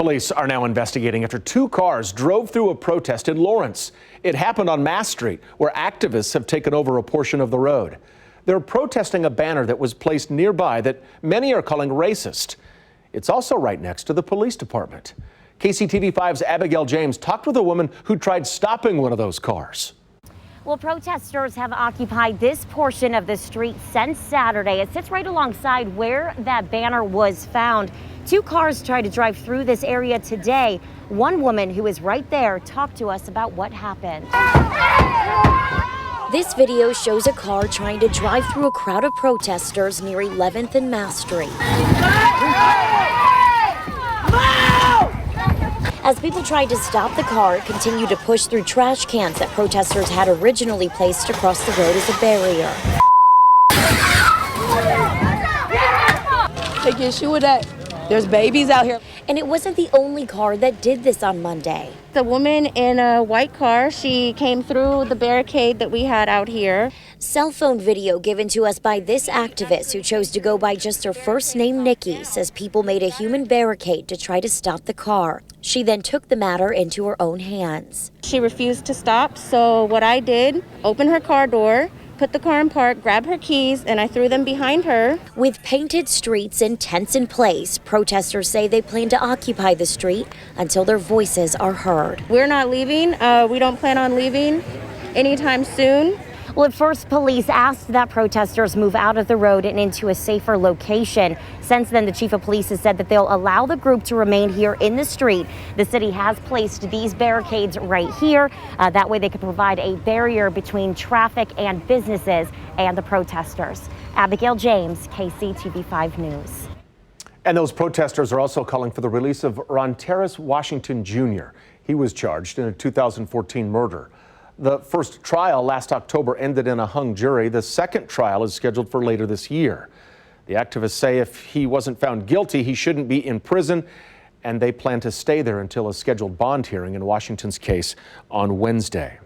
Police are now investigating after two cars drove through a protest in Lawrence. It happened on Mass Street, where activists have taken over a portion of the road. They're protesting a banner that was placed nearby that many are calling racist. It's also right next to the police department. KCTV5's Abigail James talked with a woman who tried stopping one of those cars. Well, protesters have occupied this portion of the street since Saturday. It sits right alongside where that banner was found. Two cars tried to drive through this area today. One woman who is right there talked to us about what happened. This video shows a car trying to drive through a crowd of protesters near 11th and Mass Street. As people tried to stop the car, it continued to push through trash cans that protesters had originally placed across the road as a barrier. Take issue with that. There's babies out here. And it wasn't the only car that did this on Monday. The woman in a white car, she came through the barricade that we had out here. Cell phone video given to us by this activist who chose to go by just her first name, Nikki, says people made a human barricade to try to stop the car. She then took the matter into her own hands. She refused to stop, so what I did, open her car door, put the car in park, grab her keys, and I threw them behind her. With painted streets and tents in place, protesters say they plan to occupy the street until their voices are heard. We're not leaving. We don't plan on leaving anytime soon. Well, at first, police asked that protesters move out of the road and into a safer location. Since then, the chief of police has said that they'll allow the group to remain here in the street. The city has placed these barricades right here. That way they can provide a barrier between traffic and businesses and the protesters. Abigail James, KCTV5 News. And those protesters are also calling for the release of Ronterus Washington Jr. He was charged in a 2014 murder. The first trial last October ended in a hung jury. The second trial is scheduled for later this year. The activists say if he wasn't found guilty, he shouldn't be in prison, and they plan to stay there until a scheduled bond hearing in Washington's case on Wednesday.